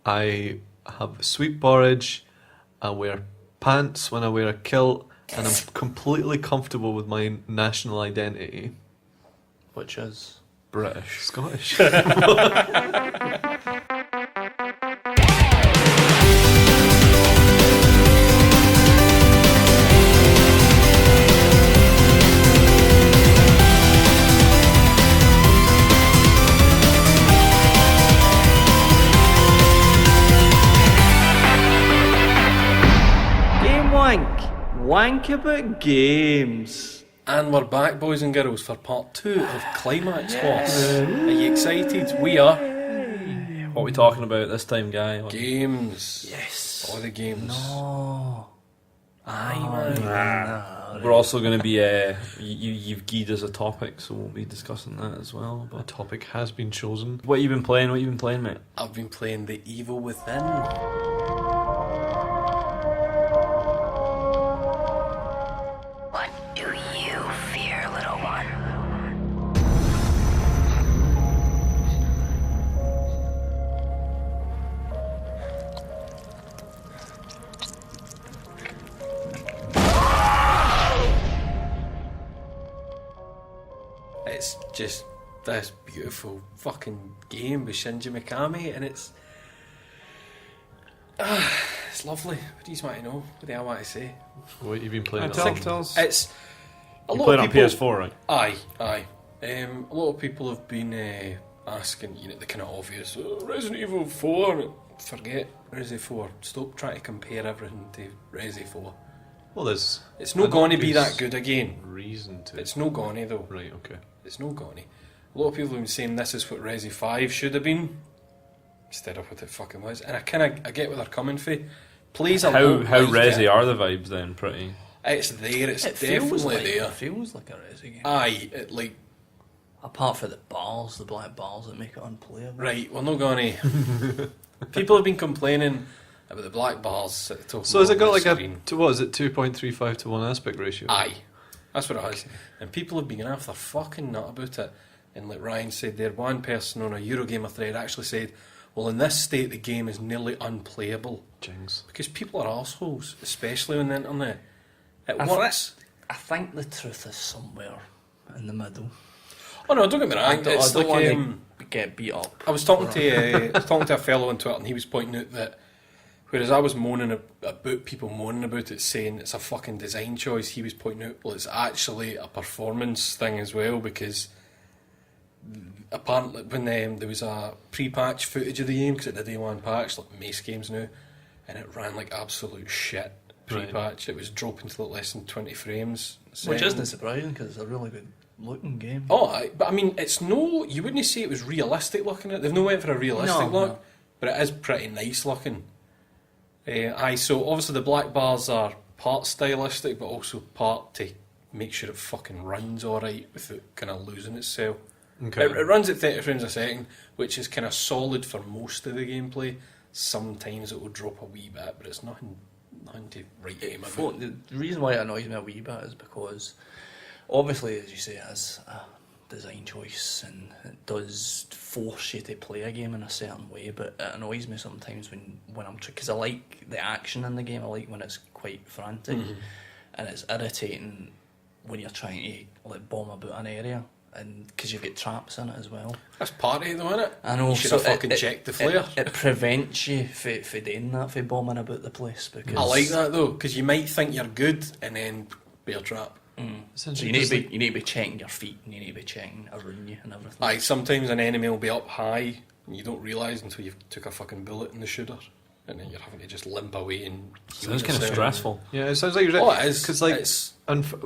I have sweet porridge, I wear pants when I wear a kilt, and I'm completely comfortable with my national identity. Which is British. Scottish. Gamewank. Wank about games. And we're back, boys and girls, for part 2 of Climax. Are you excited? We are. What are we talking about this time, Guy? Games. Yes. All the games. No. Aye, man. We're also going to be, you've Gies as a topic, so we'll be discussing that as well. A But topic has been chosen. what you been playing? What you been playing, mate? I've been playing The Evil Within. What do you fear, little one? It's just this beautiful fucking game with Shinji Mikami, and it's lovely. What do you want to know? What do I want to say? What have you been playing? Tell us. It's a You lot played of on people. PS4, right? Aye. A lot of people have been asking, the kind of obvious, Resident Evil 4. Forget Resi 4. Stop trying to compare everything to Resi 4. Well, there's It's not an going to be obvious that good again. reason to. It's no going to though. Right, okay. It's no going to. A lot of people have been saying this is what Resi 5 should have been, instead of what it fucking was. And I get where they're coming from. Please, How Resi are the vibes then? Pretty. It's there. It's It definitely feels like there. It feels like a Resi game. Aye, it like. Apart from the bars, the black bars that make it unplayable. Right, we're not going to. People have been complaining about the black bars at the top. So has it got of like the a screen. to what is it 2.35 to 1 aspect ratio? Aye, that's what it is. And people have been going off their fucking nut about it. And like Ryan said there, one person on a Eurogamer thread actually said, well, in this state the game is nearly unplayable. Jinx. Because people are assholes, especially on the internet. It I works. I think the truth is somewhere in the middle. Oh no, don't get me I wrong. don't, It's I don't like want to get beat up. I was talking to a fellow on Twitter, and he was pointing out that whereas I was moaning about people moaning about it, saying it's a fucking design choice, he was pointing out, well, it's actually a performance thing as well, because apparently when there was a pre-patch footage of the game, because it did a day one patch, like Mace games now, and it ran like absolute shit pre-patch. It was dropping to like less than 20 frames. Which isn't surprising because it's a really good looking game. Oh, but I mean, it's no. You wouldn't say it was realistic looking. They've no went for a realistic No, look, no. but it is pretty nice looking. So obviously the black bars are part stylistic, but also part to make sure it fucking runs alright without kind of losing itself. Okay. It runs at 30 frames a second, which is kind of solid for most of the gameplay. Sometimes it will drop a wee bit, but it's nothing to write home about. The reason why it annoys me a wee bit is because, obviously, as you say, it is a design choice and it does force you to play a game in a certain way, but it annoys me sometimes when I'm because I like the action in the game. I like when it's quite frantic, and it's irritating when you're trying to like bomb about an area, and because you get traps in it as well. That's part of it though, innit? I know. You should so have fucking checked the flare. It prevents you from doing that, from bombing about the place. Because I like that though, because you might think you're good and then bear trap. So you need to be checking your feet, and you need to be checking around you and everything. Aye, sometimes an enemy will be up high and you don't realise until you've took a fucking bullet in the shooter, and then you're having to just limp away and heal Sounds kind of yourself. stressful. Yeah, it sounds like Oh, it is. because like It's-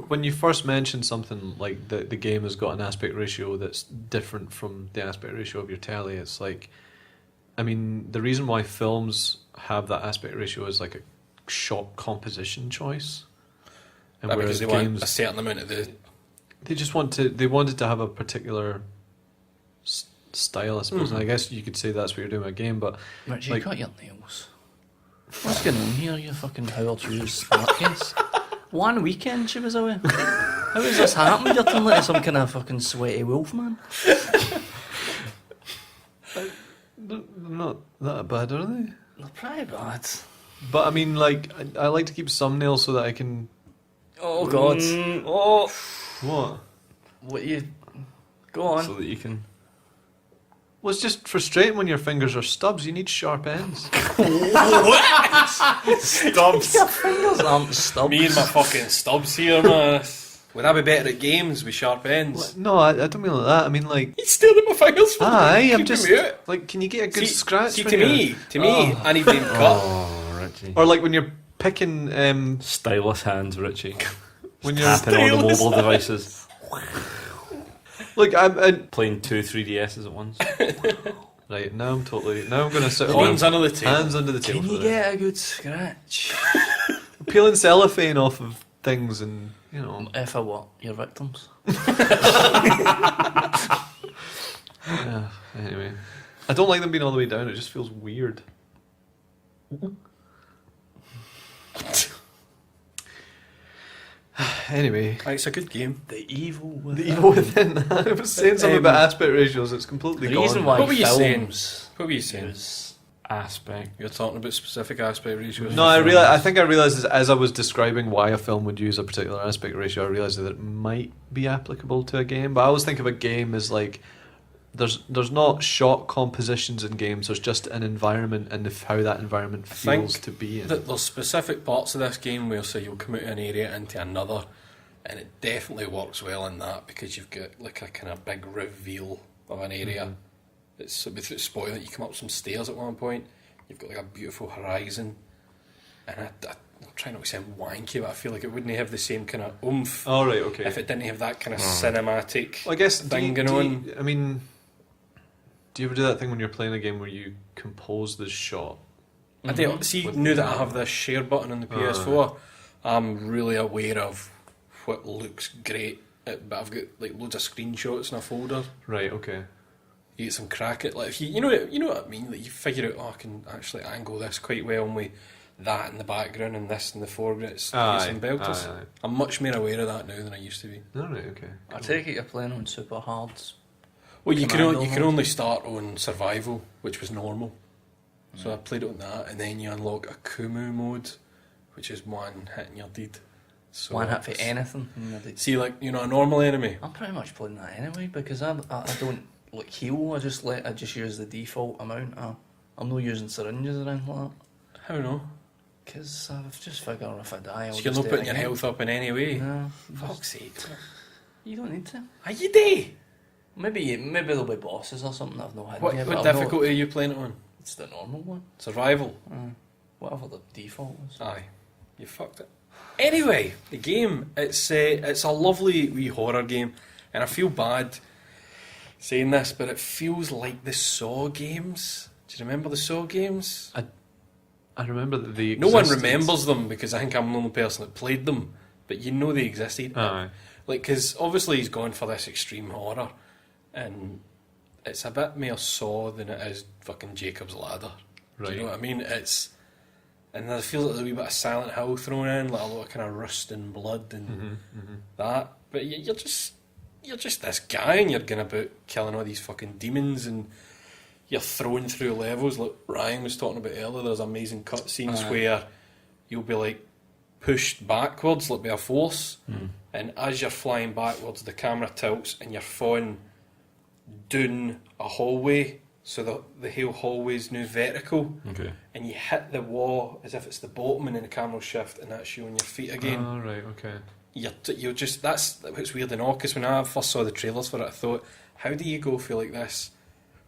when you first mentioned something like the game has got an aspect ratio that's different from the aspect ratio of your telly, it's like, I mean, the reason why films have that aspect ratio is like a shot composition choice, and because whereas they want games a certain amount of the. they wanted to have a particular style, I suppose, and I guess you could say that's what you're doing with a game, but Rich, you like- cut your nails. What's going on here, you fucking Howard Hughes smart case? One weekend she was away. How has this happened? You're turning into some kind of fucking sweaty wolf, man. They're not that bad, are they? They're pretty bad. But I mean, like, I like to keep thumbnails so that I can. Oh God. Oh, What? what you? Go on. So that you can. Well, it's just frustrating when your fingers are stubs. You need sharp ends. Stubs. Your fingers aren't stubs. Me and my fucking stubs here, man. Would I be better at games with sharp ends? No, I don't mean like that. I mean like. He's staring at my fingers for Aye, I'm keeping just me out. like, can you get a good See, scratch? see when to you're- me, I need them cut. Oh, Richie. Or like when you're picking, Stylus hands, Richie. when you're Tapping on the mobile devices. like I'm Playing 2 3DSs at once. right now. I'm gonna sit Hands on under the table. hands under the table. Can for you this. get a good scratch? Peeling cellophane off of things and you know. If I what? Your victims? Yeah, anyway, I don't like them being all the way down. It just feels weird. Anyway, It's a good game. The evil within. the evil within. I was saying something about aspect ratios. It's completely The gone. reason why What were you saying? films What were you saying? use Aspect. You're talking about specific aspect ratios. No, I think I realized as I was describing why a film would use a particular aspect ratio, I realized that it might be applicable to a game. But I always think of a game as like there's not shot compositions in games. There's just an environment and how that environment feels think to be in. that there's specific parts of this game where, say, you'll come out of an area into another, and it definitely works well in that because you've got like a kind of big reveal of an area. Mhm. It's without spoiling it, you come up some stairs at one point. You've got like a beautiful horizon, and I'm trying not to sound wanky, but I feel like it wouldn't have the same kind of oomph All right, okay. if it didn't have that kind of cinematic. Well, I guess thing going on. I mean, do you ever do that thing when you're playing a game where you compose the shot? I do see With now the- that I have this share button on the PS4, I'm really aware of what looks great. But I've got like loads of screenshots in a folder. Right. Okay. You get some crack at like if you know what I mean. Like you figure out, oh, I can actually angle this quite well, and with that in the background and this in the foreground. It's some belters. Aye. I'm much more aware of that now than I used to be. All right. Okay. I take it you're playing on super hards. Well, you can Commando only mode? start on survival, which was normal. So I played it on that, and then you unlock a Kumu mode, which is one hit and you're dead. So One hit for it's- anything. See, like a normal enemy. I'm pretty much playing that anyway because I don't like heal. I just use the default amount. I'm not using syringes or anything like that How no? because I've just figured if I die, I'll So you're just not do it putting your again. health up in any way. No, Fuck's sake. you don't need to. Are you day? Maybe there'll be bosses or something that I've not had What, yet. what but I've not- difficulty are you playing it on? It's the normal one. Survival. Whatever the default is. Aye, you fucked it. Anyway, the game, it's a lovely wee horror game, and I feel bad saying this, but it feels like the Saw games. Do you remember the Saw games? I remember that the No one existence- remembers them because I think I'm the only person that played them, but you know they existed. Aye. Like, because obviously he's gone for this extreme horror, and it's a bit more Saw than it is fucking Jacob's Ladder. Do Right. you know what I mean? And I feel like there's a wee bit of Silent Hill thrown in, like a lot of kind of rust and blood and that. But you're just this guy, and you're going about killing all these fucking demons, and you're thrown through levels. Like Ryan was talking about earlier, there's amazing cutscenes where you'll be like pushed backwards, like by a force, and as you're flying backwards, the camera tilts, and you're falling down a hallway. So the whole hallway's now vertical, Okay. and you hit the wall as if it's the bottom, and then the camera will shift, and that's you on your feet again. All right. Okay. You're just that's what's weird and all. Because when I first saw the trailers for it, I thought, how do you go for like this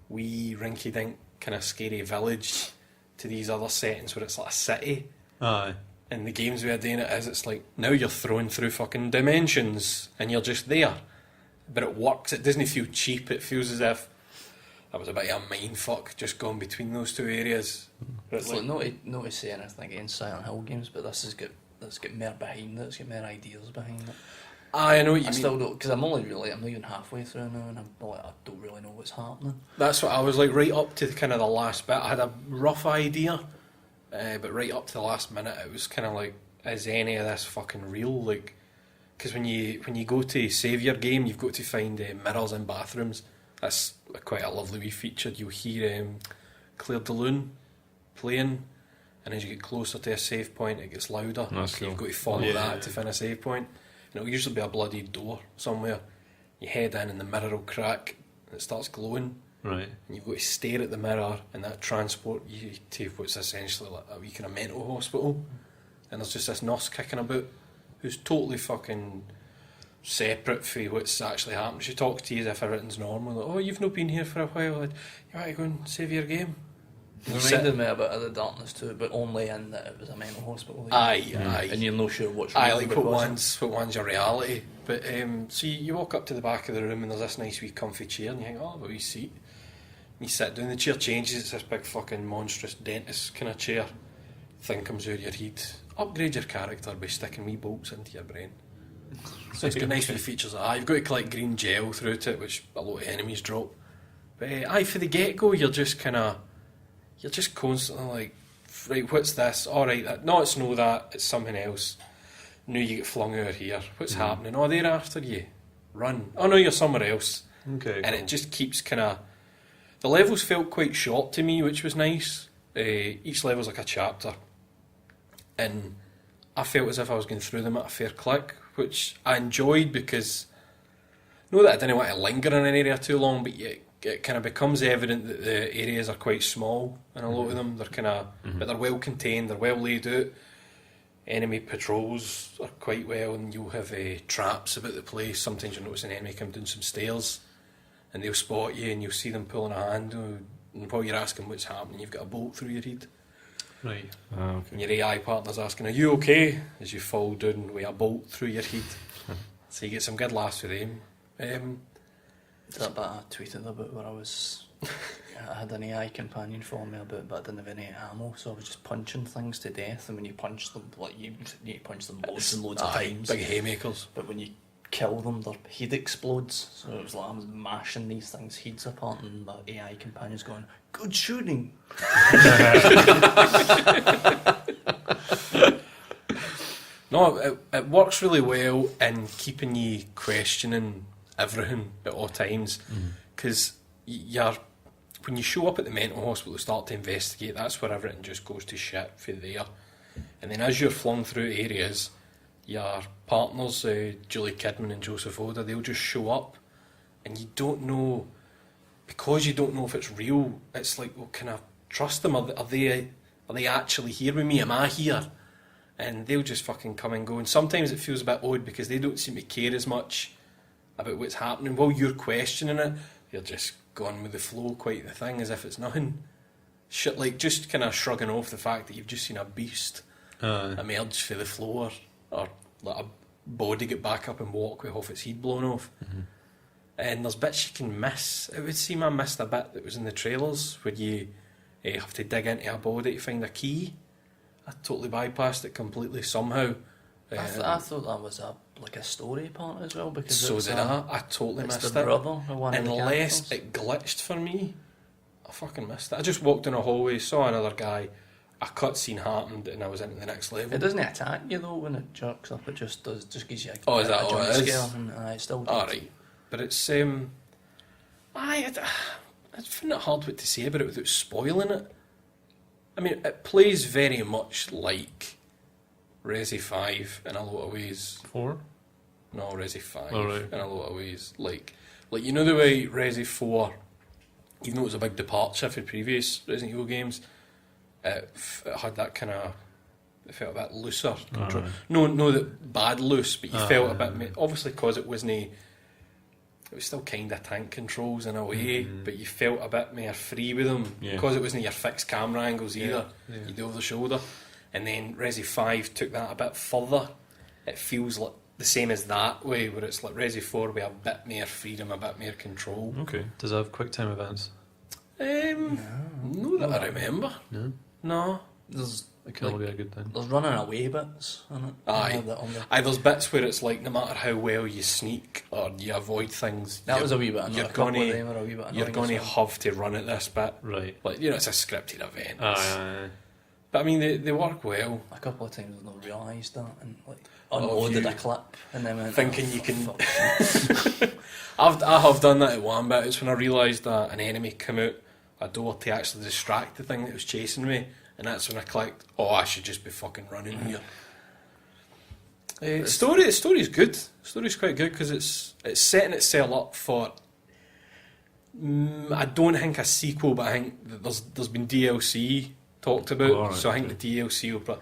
wee rinky-dink kind of scary village to these other settings where it's like a city? Aye. And the games we are doing it is, it's like now you're thrown through fucking dimensions, and you're just there. But it works. It doesn't feel cheap. It feels as if that was a bit of a mind fuck just going between those two areas. But It's like, like not to say anything against Silent Hill games, but this has got more behind it. It's got more ideas behind it. I know what you I mean. still don't because I'm not even halfway through now, and I'm like I don't really know what's happening. That's what I was like right up to kind of the last bit. I had a rough idea, but right up to the last minute, it was kind of like, is any of this fucking real? Like, because when you go to save your game, you've got to find mirrors in bathrooms. That's quite a lovely wee feature. You'll hear cleared the loon, playing, and as you get closer to a save point, it gets louder. That's So cool. you've got to follow Yeah. that to find a save point. And it'll usually be a bloody door somewhere. You head in and the mirror will crack, and it starts glowing, Right. and you've got to stare at the mirror, and that transport you to what's essentially like a wee kind of mental hospital. And there's just this nurse kicking about who's totally fucking separate from what's actually happened. She talks to you as if everything's normal. Like, oh, you've not been here for a while. Like, you want to go and save your game? It You sit- reminded me a bit of the Darkness too, but only in that it was a mental hospital. Aye, aye. And you're not sure what's real Aye, like because what one's your reality. But so you walk up to the back of the room and there's this nice wee comfy chair and you think, oh, a wee seat. And you sit down, the chair changes, it's this big fucking monstrous dentist kind of chair. Thing comes out of your head. Upgrade your character by sticking wee bolts into your brain. So it's got nice wee features. You've got to collect green gel through it, which a lot of enemies drop. But for the get-go, you're just constantly like, right, what's this? Alright, no, it's no that, it's something else. Now you get flung out here. What's happening? Oh, they're after you. Run. Oh no, you're somewhere else. Okay. And it just keeps kind of... The levels felt quite short to me, which was nice. Each level's like a chapter. And I felt as if I was going through them at a fair click, which I enjoyed because... Not that I didn't want to linger in an area too long, but it kind of becomes evident that the areas are quite small in a lot of them. They're kind of... But they're well contained, they're well laid out. Enemy patrols are quite well, and you'll have traps about the place. Sometimes you'll notice an enemy come down some stairs and they'll spot you and you'll see them pulling a handle, and while you're asking what's happening, you've got a bolt through your head. Right. Okay. And your AI partner's asking, are you okay? As you fall down with a bolt through your head. So you get some good laughs with them. that bit I tweeted about where I had an AI companion follow me about, but I didn't have any ammo, so I was just punching things to death. And when you punch them, like you need to punch them loads and loads of times. Big haymakers. But when you kill them, their head explodes. So it was like I was mashing these things' heads apart, and my AI companion's going, "Good shooting." No, it works really well in keeping you questioning everything at all times, because when you show up at the mental hospital to start to investigate, that's where everything just goes to shit for there. And then as you're flung through areas, your partners, Julie Kidman and Joseph Oda, they'll just show up, and you don't know, because you don't know if it's real. It's like, well, can I trust them? Are they actually here with me? Am I here? And they'll just fucking come and go. And sometimes it feels a bit odd because they don't seem to care as much about what's happening. While you're questioning it, they're just going with the flow, quite the thing, as if it's nothing. Shit, like just kind of shrugging off the fact that you've just seen a beast emerge from the floor, or let a body get back up and walk with half its head blown off. And there's bits you can miss. It would seem I missed a bit that was in the trailers where you have to dig into a body to find a key. I totally bypassed it completely somehow. I thought that was a story part as well, because So it's did I totally it's missed the it. brother of one of the Unless characters. it glitched for me, I fucking missed it. I just walked in a hallway, saw another guy, a cutscene happened, and I was into the next level. It doesn't attack you though when it jerks up. It just gives you a, Oh, is that a all jump it is? scare, and it still does. Alright, but it's I find it hard what to say about it without spoiling it. I mean, it plays very much like Resi 5 in a lot of ways. 4? No, Resi 5 Oh, right. in a lot of ways. Like you know the way Resi 4, even though it was a big departure for previous Resident Evil games, it had that kind of... It felt a bit looser control. right. No, that bad loose, but you felt a bit... Obviously, because it wasn't... It was still kind of tank controls in a way, but you felt a bit more free with them, Yeah. because it wasn't your fixed camera angles either. Yeah. You do over the shoulder. And then Resi 5 took that a bit further. It feels like the same as that way, where it's like Resi 4 with a bit more freedom, a bit more control. Okay. Does it have quick time events? No that I remember. No. It can only be a good thing. There's running away bits in it. Aye. That There's bits where it's like no matter how well you sneak or you avoid things, was a wee bit. you're A couple gonna of them are a wee bit you're annoying going to as well. have to run at this bit. Right. Like, you know, it's a scripted event. Aye. But I mean, they work well. A couple of times I've not realised that, and unloaded you- a clip and then went, Thinking oh, you can- fuck. I have done that at one bit. It's when I realised that an enemy came out a door to actually distract the thing that was chasing me, and that's when I clicked, oh, I should just be fucking running here. The story's good. The story's quite good because it's setting itself up for. I don't think a sequel, but I think that there's been DLC talked about. Oh, right, so I think the DLC will.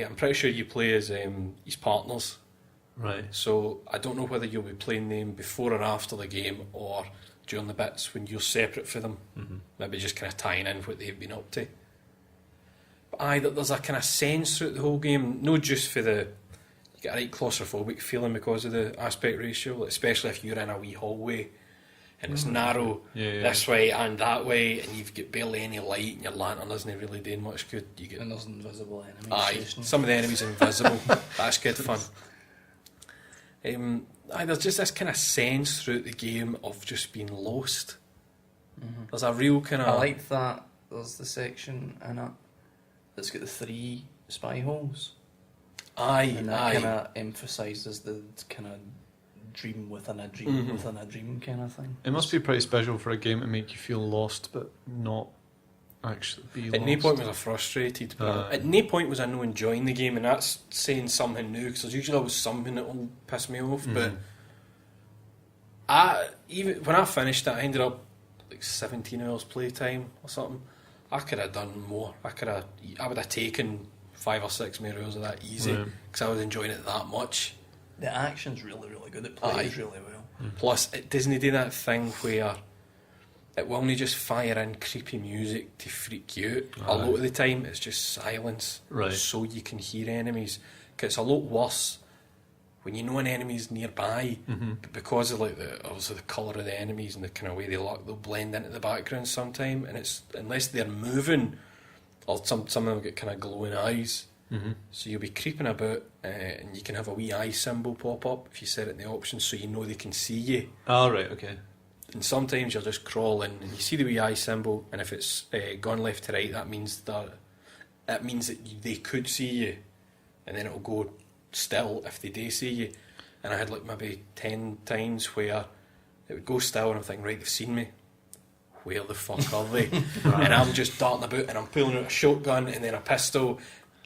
I'm pretty sure you play as his partners. Right. So I don't know whether you'll be playing them before or after the game, or during the bits when you're separate for them. Mm-hmm. Maybe just kind of tying in what they've been up to. But there's a kind of sense throughout the whole game, no just for the. You get a right claustrophobic feeling because of the aspect ratio, especially if you're in a wee hallway and it's narrow this way and that way, and you've got barely any light and your lantern isn't really doing much good. You get And there's invisible enemies. aye, some of the enemies are invisible. That's good fun. There's just this kind of sense throughout the game of just being lost. Mm-hmm. There's a real kind of. I like that. There's the section in it that's got the 3 spy holes. Aye, And that aye. kind of emphasises the kind of dream within a dream within a dream kind of thing. It must be pretty special for a game to make you feel lost, but not actually be lost. At no point was I frustrated, but at no point was I no enjoying the game, and that's saying something new, because there's usually always something that will piss me off. But even when I finished it, I ended up like 17 hours playtime or something. I could have done more. I would have taken 5 or 6 more hours of that easy, because I was enjoying it that much. The action's really, really good. It plays really well. Plus, it doesn't do that thing where it will only just fire in creepy music to freak you out. A lot of the time, it's just silence, so you can hear enemies. Because it's a lot worse when you know an enemy's nearby, but because of obviously the colour of the enemies and the kind of way they look, they'll blend into the background sometime. And it's unless they're moving, or some of them get kind of glowing eyes. So you'll be creeping about, and you can have a wee eye symbol pop up if you set it in the options, so you know they can see you. Oh, right, okay. And sometimes you'll just crawl in and you see the wee eye symbol, and if it's gone left to right, that means that they could see you, and then it'll go still if they do see you. And I had like maybe 10 times where it would go still, and I'm thinking, right, they've seen me. Where the fuck are they? And I'm just darting about, and I'm pulling out a shotgun and then a pistol.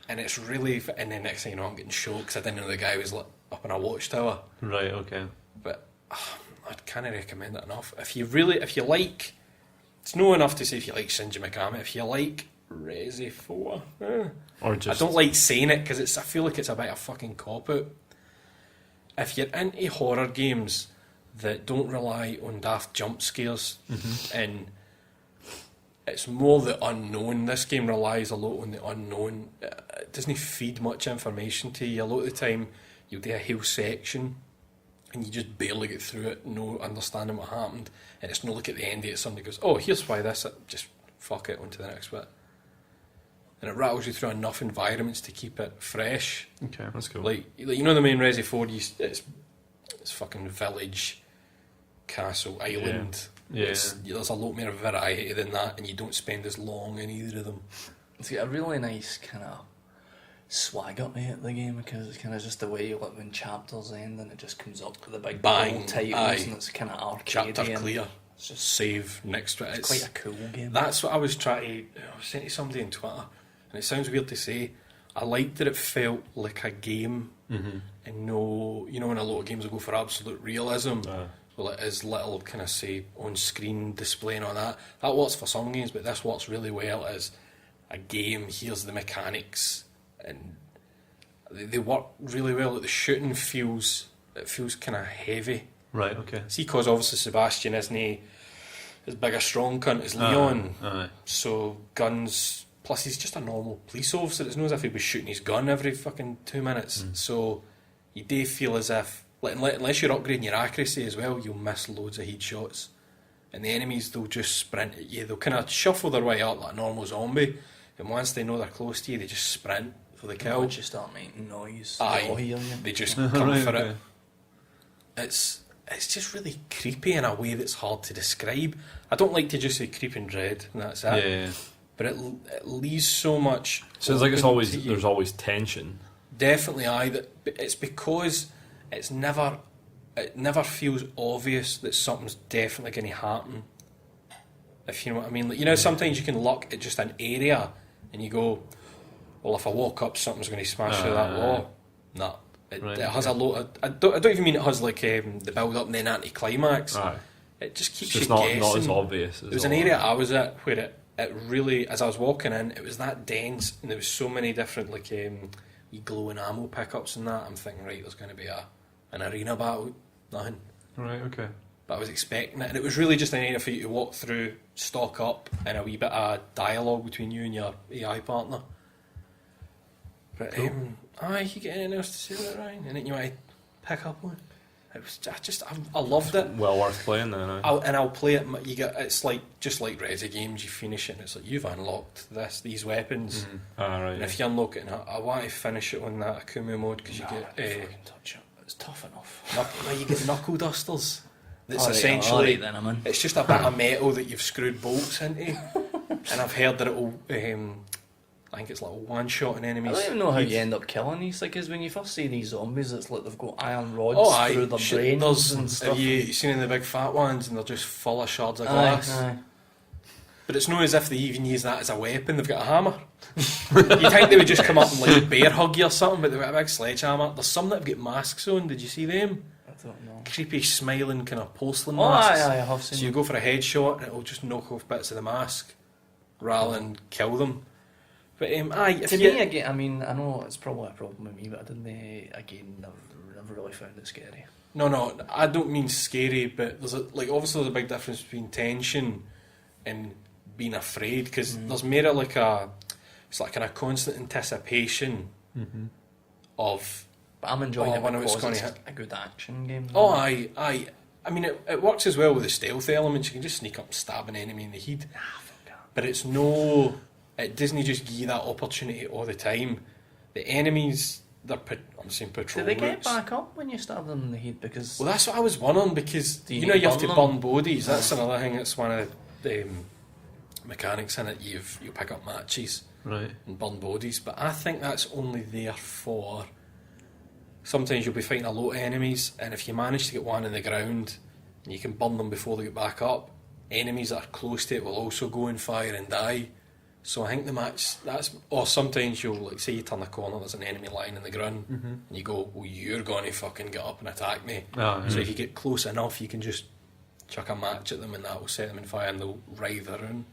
And it's really, and then next thing you know, I'm getting shot because I didn't know the guy was up in a watchtower. Right, okay. But I'd kind of recommend it enough. If you like, it's no enough to say if you like Shinji Mikami. If you like Resi 4, Or just I don't like saying it because I feel like it's a bit of a fucking cop out. If you're into horror games that don't rely on daft jump scares and it's more the unknown. This game relies a lot on the unknown. It doesn't feed much information to you. A lot of the time, you'll do a whole section and you just barely get through it, no understanding what happened. And it's not like at the end of it, somebody goes, oh, here's why this, just fuck it, on to the next bit. And it rattles you through enough environments to keep it fresh. Okay, that's cool. Like you know the main Resi 4, it's fucking village, castle, island. Yeah. There's a lot more variety than that, and you don't spend as long in either of them. It's got a really nice kind of swagger to it, the game, because it's kind of just the way like when chapters end and it just comes up with the big Bang, bold titles, aye. and it's kind of arcadey. Chapter and clear. It's just Save next to it. it's quite a cool game. That's what I was trying to. I was saying to somebody on Twitter, and it sounds weird to say. I liked that it felt like a game, and no, you know, when a lot of games will go for absolute realism. Well, it is little kind of say on screen display and all that. That works for some games, but this works really well as a game. Here's the mechanics, and they work really well. Like the shooting feels kind of heavy. Right, okay. See, because obviously Sebastian isn't as big a strong cunt as Leon, so guns. Plus, he's just a normal police officer. It's not as if he was shooting his gun every fucking 2 minutes. So you do feel as if. Unless you're upgrading your accuracy as well, you'll miss loads of headshots. And the enemies, they'll just sprint at you. They'll kind of shuffle their way up like a normal zombie. And once they know they're close to you, they just sprint for the kill. Once you start making noise, Aye, they'll hear you. they just come Right, for okay. it. It's just really creepy in a way that's hard to describe. I don't like to just say creep and dread, and that's it. Yeah. But it leaves so much. Sounds like open to you. there's always tension. Definitely, it's because it never feels obvious that something's definitely going to happen. If you know what I mean. Like, you know, sometimes you can look at just an area and you go, well, if I walk up, something's going to smash through that wall. No. It has a lot of... I don't even mean it has like the build-up and then anti-climax. Right. It just keeps It's you just guessing. not as obvious. There was an area I was at where it really, as I was walking in, it was that dense and there was so many different like wee glowing ammo pickups and that. I'm thinking, right, there's going to be an arena battle. Nothing. Right, okay. But I was expecting it, and it was really just an area for you to walk through, stock up, and a wee bit of dialogue between you and your AI partner. But you get anything else to say about it, Ryan? Anything you want to pick up on? It was I loved it. Well worth playing then. I'll play it. It's like just like Resi games. You finish it, and it's like you've unlocked these weapons. Right. And if you unlock it, and I want to finish it on that Akuma mode because you get fucking touch it. It's tough enough. you get knuckle dusters. That's Alright, essentially alright then, I'm in. it's just a bit of metal that you've screwed bolts into, and I've heard that it'll. I think it's like one-shotting I enemies. don't even know how you end up killing these. Like, because when you first see these zombies, it's like they've got iron rods through their brains and stuff. Have you seen the big fat ones, and they're just full of shards of glass? Aye. But it's not as if they even use that as a weapon. They've got a hammer. You'd think they would just come up and like bear hug you or something, but they've got a big sledgehammer. There's some that have got masks on. Did you see them? I don't know. Creepy, smiling kind of porcelain Oh, masks. aye, I have seen So you go for a headshot and it'll just knock off bits of the mask rather than kill them. But if to you, me, again, I mean, I know it's probably a problem with me, but I didn't, never really found it scary. No, I don't mean scary, but obviously there's a big difference between tension and being afraid, because there's more like it's like kind of constant anticipation of. But I'm enjoying it when because it's going it's to a good action game. Oh, I mean, it works as well with the stealth elements. You can just sneak up and stab an enemy in the head. But it's no... It doesn't just give you that opportunity all the time. The enemies, I'm saying patrol Do they get routes. back up when you stab them in the head? Because Well, that's what I was wondering, because Do you you need to have to burn burn them? bodies. That's another thing. That's one of the mechanics in it. You pick up matches Right. and burn bodies, but I think that's only there for... Sometimes you'll be fighting a lot of enemies, and if you manage to get one in the ground and you can burn them before they get back up, enemies that are close to it will also go and fire and die. So I think the match, or sometimes you'll, like, say you turn a corner, there's an enemy lying in the ground, and you go, well, you're going to fucking get up and attack me. So if you get close enough, you can just chuck a match at them and that will set them on fire and they'll writhe around.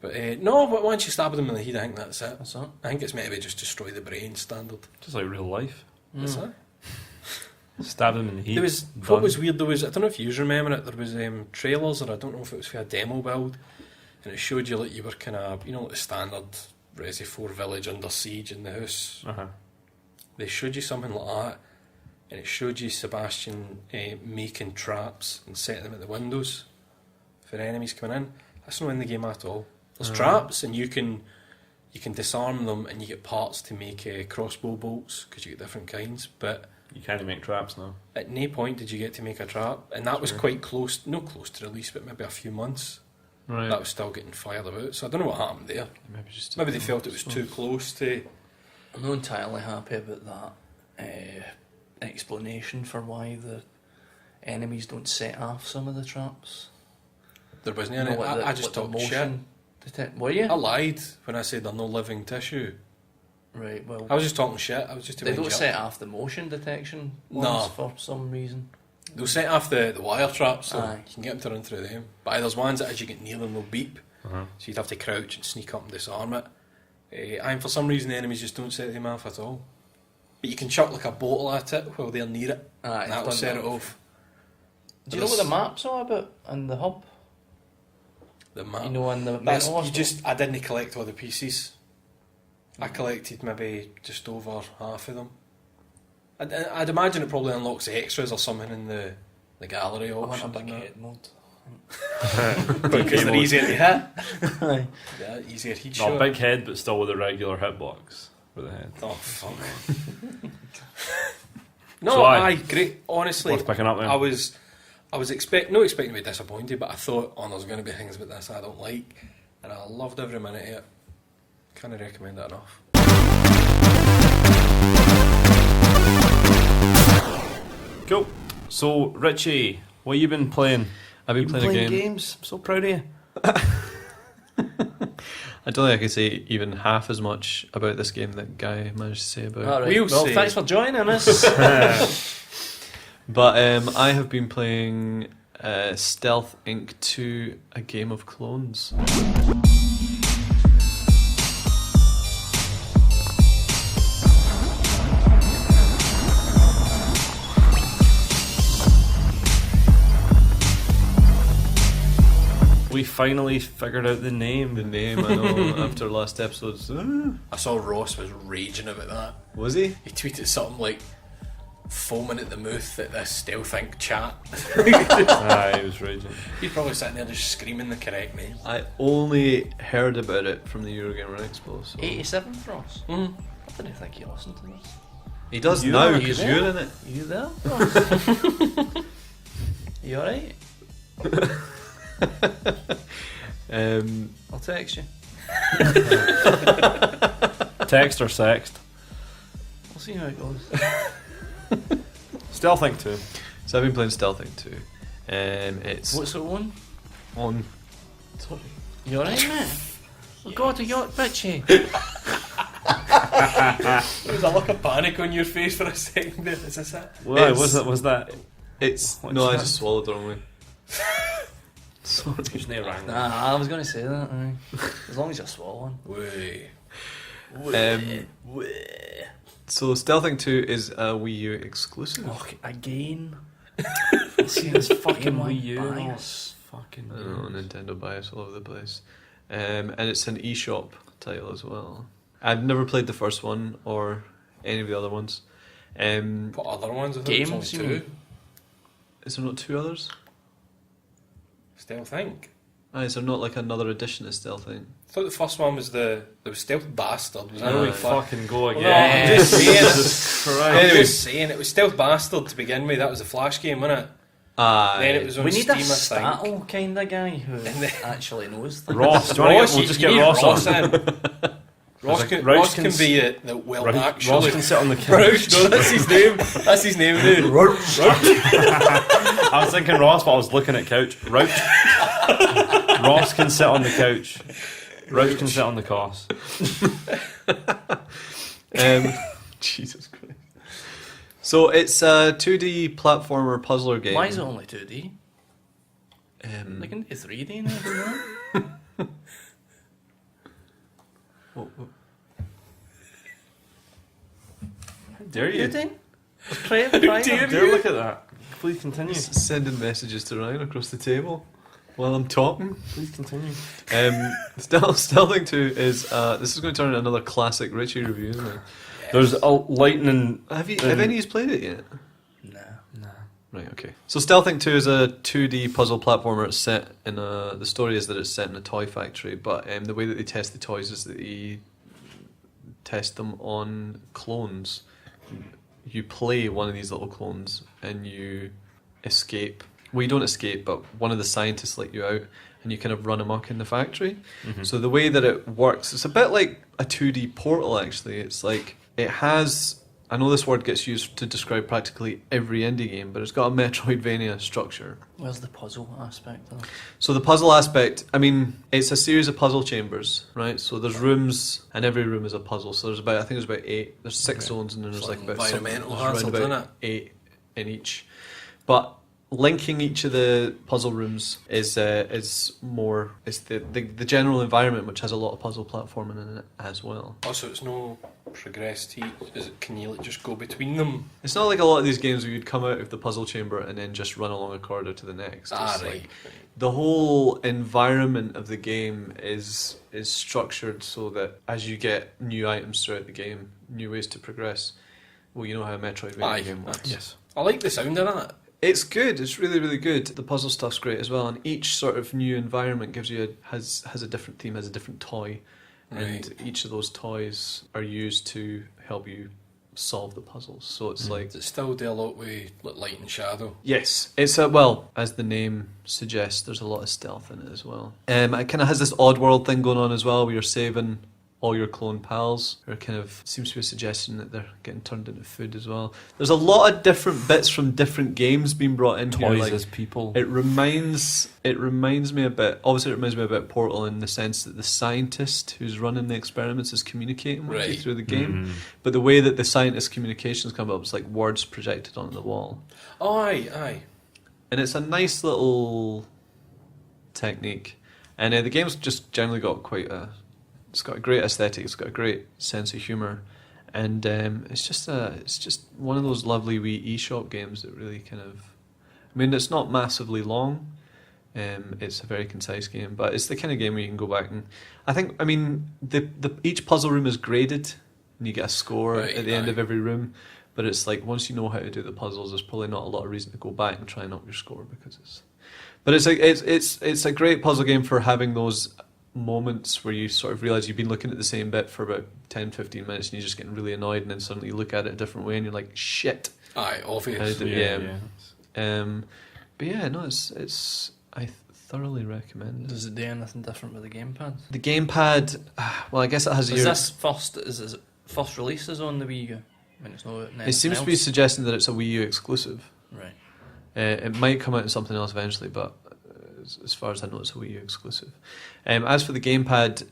But but once you stab them in the head, I think that's it. That's it. I think it's maybe just destroy the brain standard. Just like real life. What's that? Stab them in the head. There was done. what was weird. There was, I don't know if you remember it. There was trailers, or I don't know if it was for a demo build, and it showed you like you were kind of like the standard Resi 4 village under siege in the house. They showed you something like that, and it showed you Sebastian making traps and setting them at the windows for enemies coming in. That's not in the game at all. There's traps, and you can disarm them, and you get parts to make crossbow bolts because you get different kinds, but. You can't make traps now. At no point did you get to make a trap, and that was quite close, not close to release, but maybe a few months. Right. That was still getting fired about, so I don't know what happened there. Maybe They felt it was too close to... I'm not entirely happy about that explanation for why the enemies don't set off some of the traps. There wasn't any... I just talked shit. Were you? I lied when I said they're no living tissue. Right, well... I was just talking shit. I was just... They don't set off the motion detection ones for some reason. They'll set off the wire traps, so Aye. you can get them to run through them. But there's ones that as you get near them, they'll beep. So you'd have to crouch and sneak up and disarm it. And for some reason, the enemies just don't set them off at all. But you can chuck like a bottle at it while they're near it, Aye, and that'll set it off. Do you know what the map's all about in the hub? The map. You know, in the That's, mental you hospital? I didn't collect all the pieces. I collected maybe just over half of them. I'd imagine it probably unlocks the extras or something in the gallery I want a options. big and that. head mode. Because they're easier to hit. Aye. Yeah, easier heat No, shot. big head, but still with a regular hitbox for the head. Oh fuck. No, So great. Honestly, Worth picking up then. I was not expecting to be disappointed, but I thought, there's going to be things about this I don't like, and I loved every minute of it. Can't recommend it enough. Cool. So, Richie, what you been playing? I've been playing a game. games. I'm so proud of you. I don't think I can say even half as much about this game that Guy managed to say about it. All right. We'll Well, see. thanks for joining us. But I have been playing Stealth Inc. 2, A Game of Clones. We finally figured out the name. The name, I know, after last episode's... I saw Ross was raging about that. Was he? He tweeted something like, foaming at the mouth at this Stealth Inc. chat. Aye, he was raging. He's probably sitting there just screaming the correct name. I only heard about it from the Eurogamer Expo. So. 87 Ross. Mm. I didn't think you listened to this. He does You now are, because you you're there? in it. You there, Ross? You alright? I'll text you. Text or sext? We'll see how it goes. Stealth Inc. 2. So I've been playing Stealth Inc. 2. It's What's it on? on... Sorry. You alright, mate? Oh God, a yacht bitchy. There was a look of panic on your face for a second there. Is this it? Why It's- was that? It's... What's No, I that? just swallowed the wrong way. Sorry. Who's near rang? Nah, I was going to say that. Aye. As long as you're swallowing. Way. So Stealth Inc. 2 is a Wii U exclusive. Oh, again. See this fucking Wii U. bias. Fucking. I don't know, Nintendo bias all over the place. And it's an eShop title as well. I've never played the first one or any of the other ones. What other ones? I thought it was Games, only you two. mean? Is there not two others? Stealth Inc. Is there not like another edition of Stealth Inc? I thought the first one was there was Stealth Bastard. Was that There we right? fucking go again. No, I'm just saying. Jesus Christ. I'm just saying it was Stealth Bastard to begin with. That was the Flash game, wasn't it? Then it was on We need Steam, a I think. stattle kind of guy who then- actually knows things. Ross, do you wanna get, we'll you- just you get need Ross on. in. Ross Like, can, Rouse Ross can can s- be the well, Ross actually. can sit on the couch. Rouse, no, that's his name. That's his name, dude. I was thinking Ross, but I was looking at couch. Roach. Ross can sit on the couch. Roach can sit on the course. Jesus Christ. So it's a 2D platformer puzzler game. Why is it only 2D? Um, They can do 3D now, don't they? what- How dare you? Pudding? Try it, try dare it. Dare look at that. Please continue. Sending messages to Ryan across the table while I'm talking. Please continue. Stealth Inc. 2 is this is going to turn into another classic Richie review, isn't it? There's a lightning. Have any of you played it yet? Nah. Right, okay. So Stealth Inc. 2 is a 2D puzzle platformer. It's set in a... The story is that it's set in a toy factory, but the way that they test the toys is that they test them on clones. You play one of these little clones and you escape. Well, you don't escape, but one of the scientists let you out and you kind of run amok in the factory. Mm-hmm. So the way that it works, it's a bit like a 2D Portal, actually. It's like, it has... I know this word gets used to describe practically every indie game, but it's got a Metroidvania structure. Where's the puzzle aspect though? So the puzzle aspect, I mean, it's a series of puzzle chambers, right? So there's rooms, and every room is a puzzle. So there's about, I think there's about 8. There's 6 zones, and then there's It's like like about environmental there's around hazards, about isn't 8 in each. But linking each of the puzzle rooms is more, it's the general environment, which has a lot of puzzle platforming in it as well. Also, it's no progressed. Can you like, just go between them? It's not like a lot of these games where you'd come out of the puzzle chamber and then just run along a corridor to the next. It's Right. like the whole environment of the game is structured so that as you get new items throughout the game, new ways to progress. Well, you know how a Metroidvania Aye. game works. Yes. I like the sound of that. It's good. It's really, really good. The puzzle stuff's great as well, and each sort of new environment gives you has a different theme, has a different toy, and Right. each of those toys are used to help you solve the puzzles. So it's like Does it still do a lot with like, light and shadow? yes, it's a well, as the name suggests, there's a lot of stealth in it as well. It kind of has this odd world thing going on as well, where you're saving all your clone pals are kind of, seems to be a suggestion that they're getting turned into food as well. There's a lot of different bits from different games being brought in here. Toys Like, as people. it reminds me a bit. Obviously, it reminds me a bit of Portal in the sense that the scientist who's running the experiments is communicating with you Right. through the game. But the way that the scientist's communications come up is like words projected onto the wall, Oh, aye. and it's a nice little technique. And the game's just generally got it's got a great aesthetic. It's got a great sense of humour, and it's just one of those lovely wee eShop games that really kind of. I mean, it's not massively long. It's a very concise game, but it's the kind of game where you can go back and. I mean, each puzzle room is graded, and you get a score Right, at the end aye. of every room. But it's like once you know how to do the puzzles, there's probably not a lot of reason to go back and try and up your score because it's. But it's a great puzzle game for having those moments where you sort of realise you've been looking at the same bit for about 10-15 minutes and you're just getting really annoyed, and then suddenly you look at it a different way and you're like, shit. Aye, How obvious. did- Yeah. But yeah, no, it's I thoroughly recommend it. Does it do anything different with the gamepad? The gamepad, well, I guess it has So a is year. this first releases on the Wii U? I mean, it's not. It seems to be suggesting that it's a Wii U exclusive. Right. It might come out in something else eventually, but as far as I know, it's a Wii U exclusive. As for the gamepad,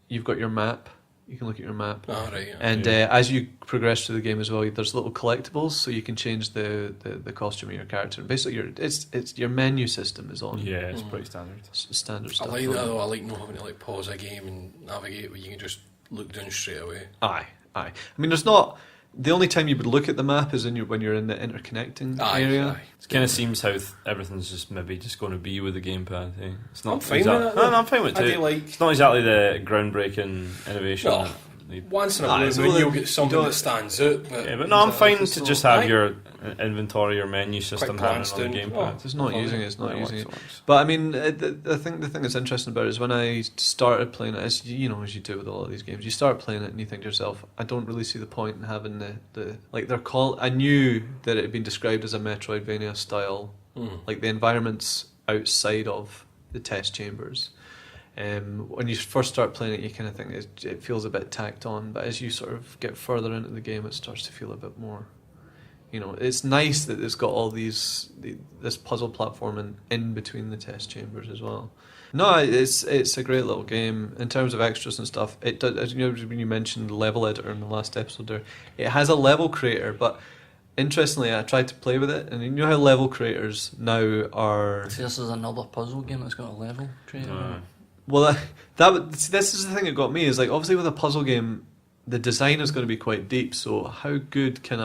you've got your map. You can look at your map, Oh, right. Yeah. and as you progress through the game as well, there's little collectibles, so you can change the costume of your character. Basically, it's your menu system is on Yeah, it's pretty standard. standard I stuff. like that though. I like not having to like pause a game and navigate where you can just look down straight away. Aye. I mean, there's not. The only time you would look at the map is when you're in the interconnecting area. Aye. It kind of seems how everything's just maybe just going to be with the gamepad. Eh? It's not I'm fine with it, No, I'm fine with I it. do like It's not exactly the groundbreaking innovation. No. that they- once in a Aye, blue so moon that you'll you get something don't- that stands out. But, Yeah, but no, I'm fine to so- just have Aye. your inventory or menu system having glanced on the down. gamepad. Oh, It's not Oh, using it. It's not It using works, it. it works. But I mean, the thing that's interesting about it is when I started playing it, as you do with a lot of these games, you start playing it and you think to yourself, I don't really see the point in having the like they're called. I knew that it had been described as a Metroidvania style, like the environments outside of the test chambers. When you first start playing it, you kind of think it feels a bit tacked on, but as you sort of get further into the game, it starts to feel a bit more. It's nice that it's got all this puzzle platforming in between the test chambers as well. No, it's a great little game in terms of extras and stuff. It does, as when you mentioned the level editor in the last episode there, it has a level creator, but interestingly, I tried to play with it, and you know how level creators now are. See, this is another puzzle game that's got a level creator. in it. Well, this is the thing that got me is like obviously with a puzzle game, the design is going to be quite deep. So how good can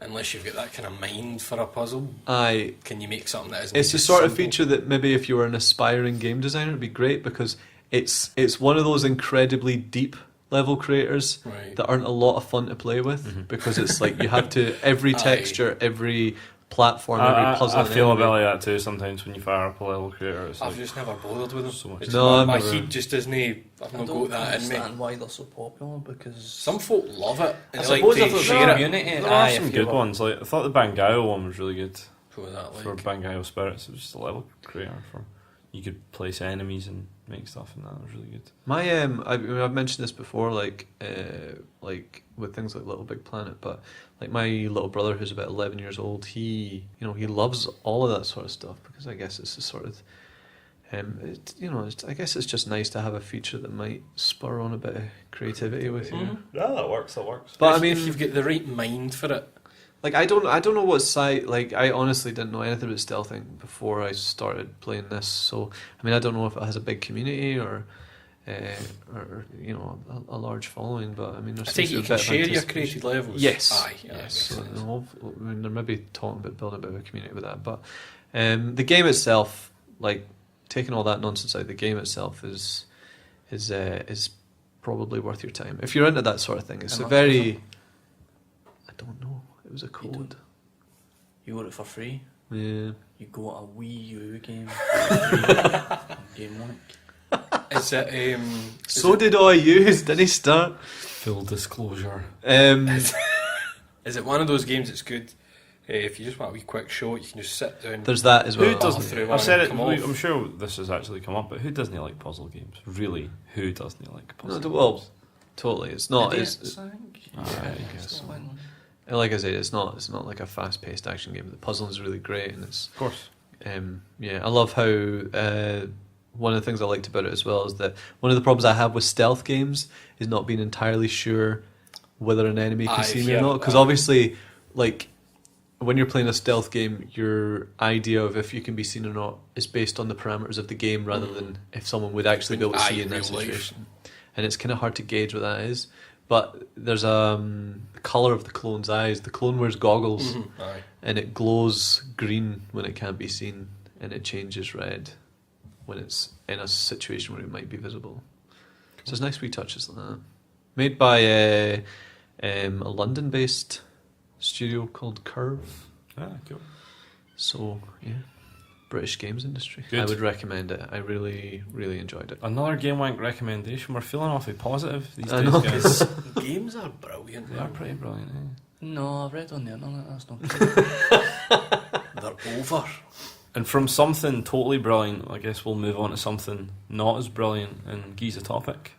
unless you've got that kind of mind for a puzzle, I? can you make something that isn't It's the just sort of simple? feature that maybe if you were an aspiring game designer, it'd be great because it's one of those incredibly deep level creators Right. that aren't a lot of fun to play with because it's like you have to every Aye. texture, every platform, every puzzle. I and feel a bit enemy. like that too sometimes when you fire up a level creator. It's I've like, just never bothered with them. So much. It's No, not- I've my never- heat just doesn't. I've I not don't got that in me. understand why they're so popular because Some folk love it. And I they suppose like if to it's share a it. community, There aye, are some if good you're- ones. Like I thought the Bangayo one was really good What was that like? for Bangayo Spirits. It was just a level creator for you could place enemies and make stuff, and that was really good. My I've mentioned this before, like with things like Little Big Planet, but like my little brother who's about 11 years old, he loves all of that sort of stuff because I guess it's a sort of I guess it's just nice to have a feature that might spur on a bit of creativity with you. Yeah, that works. That works. But I if mean, you've got the right mind for it, like I don't know what side. Like I honestly didn't know anything about stealthing before I started playing this. So I mean, I don't know if it has a big community or a large following. But I mean, I there's think you can share your created levels. Yes. Aye. Yes. Makes So, sense. I mean, they're maybe talking about building a bit of a community with that, but the game itself, like taking all that nonsense out, the game itself is probably worth your time if you're into that sort of thing. It's How a much very. is it? I don't know. It was a code. You got it for free. Yeah. You got a Wii U game. Gamewank. Is it? So did I use? Didn't he start? Full disclosure. Is it one of those games that's good If you just want a wee quick show, you can just sit down. There's that as well. Who doesn't? through I've one said and it. come off. I'm sure this has actually come up, but who doesn't like puzzle games? Really, who doesn't like puzzle games? Well, totally. It's not. Idiots, I think. I guess it's so. not one. Like I said, it's not like a fast-paced action game. The puzzling is really great, and it's Of course. yeah. I love how one of the things I liked about it as well is that one of the problems I have with stealth games is not being entirely sure whether an enemy can see me or not. Because obviously, like when you're playing a stealth game, your idea of if you can be seen or not is based on the parameters of the game rather than if someone would actually be able to see in that real life. situation. And it's kind of hard to gauge what that is. But there's the colour of the clone's eyes. The clone wears goggles, Aye. and it glows green when it can't be seen, and it changes red when it's in a situation where it might be visible. So there's nice wee touches like that. Made by a London-based studio called Curve. Ah, cool. So yeah, British games industry. Good. I would recommend it. I really, really enjoyed it. Another Gamewank recommendation. We're feeling awfully positive these I days, know. guys. Games are brilliant. They are pretty brilliant. Eh? No, I've read on the internet. That's not true. They're over. And from something totally brilliant, I guess we'll move on to something not as brilliant and Gies a topic.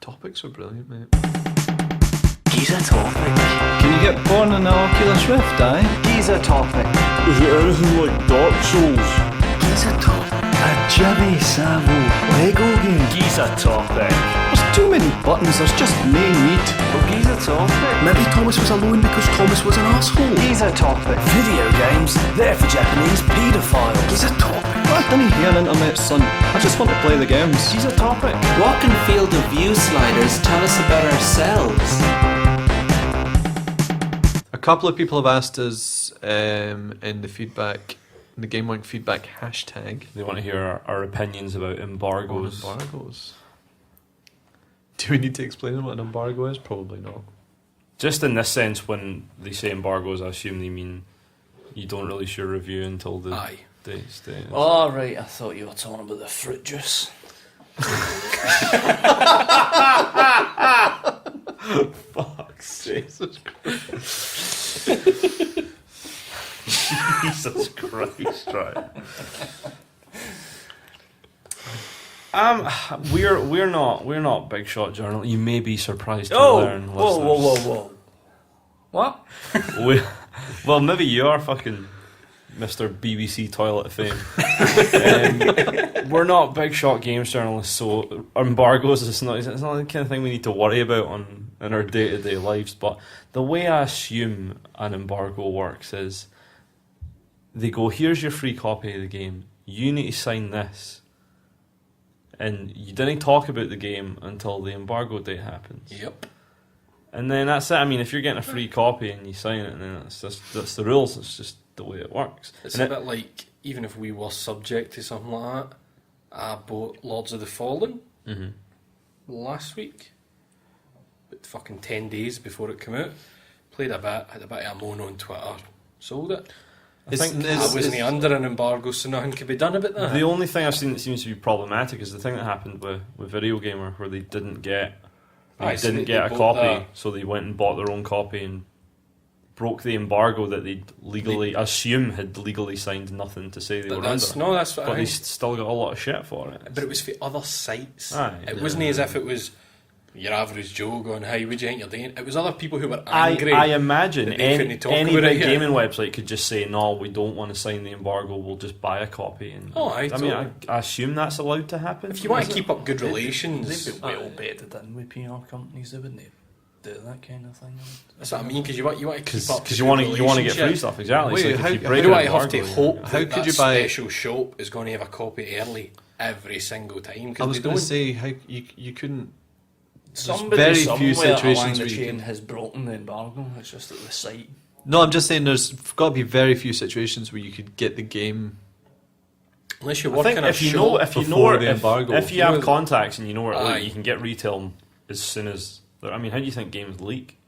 Topics are brilliant, mate. Giza topic. Can you get born in the Oculus Rift, Giza topic. Is it anything like Dark Souls? Giza topic. A Jimmy Savile Lego game. Giza topic. There's too many buttons, there's just main meat. Oh, Giza topic. Maybe Thomas was alone because Thomas was an asshole. Giza topic. Video games, they're for Japanese paedophiles. Giza topic. I didn't hear an internet, son. I just want to play the games. Giza topic. What can field of view sliders tell us about ourselves? A couple of people have asked us in the feedback, in the Gamewank feedback hashtag, They want to hear our opinions about embargoes. on embargoes. Do we need to explain what an embargo is? Probably not. Just in this sense, when they say embargoes, I assume they mean you don't release your review until the Aye. date's date. Oh, right, I thought you were talking about the fruit juice. Fuck's sake. Jesus Christ, right. We're not big shot journal. You may be surprised to learn. Whoa. What? Well, maybe you are fucking Mr. BBC Toilet fame. We're not big shot games journalists, so embargoes it's not the kind of thing we need to worry about in our day to day lives. But the way I assume an embargo works is they go, here's your free copy of the game. You need to sign this. And you didn't talk about the game until the embargo date happens. Yep. And then that's it. I mean, if you're getting a free copy and you sign it, and then that's the rules. It's just the way it works. It's And a bit like, even if we were subject to something like that, I bought Lords of the Fallen last week, but fucking 10 days before it came out. Played a bit, had a bit of a moan on Twitter, sold it. I wasn't under an embargo, so nothing could be done about that. The only thing I've seen that seems to be problematic is the thing that happened with Video Gamer, where they didn't get a they copy, bought so they went and bought their own copy and broke the embargo that they'd legally assume had legally signed nothing to say they were under. No, that's what But I they mean. still got a lot of shit for it. But it was for other sites. Aye. It wasn't as if it was your average Joe going, "Hey, what do you think you're doing?" It was other people who were angry. I imagine that they couldn't talk any about big it. gaming website could just say, no, we don't want to sign the embargo, we'll just buy a copy. And I assume that's allowed to happen. If you want to keep up good relations, They'd be well bedded in with PR companies, they wouldn't do that kind of thing. that's what I mean. Because you want to keep up. Because you want to get free stuff, exactly. Wait, so if how- you how break You an know, I have to embargo, hope How that could that you buy- special shop is going to have a copy early every single time. I Because was they going don't. to say how you couldn't. Somebody very few somewhere situations along the where you chain can- has broken the embargo. It's just that the site. No, I'm just saying there's got to be very few situations where you could get the game. Unless you're I working think a if you shop. know, if you before know, the embargo. if you have contacts and you know where it Aye. leak, you can get retail as soon as. I mean, how do you think games leak?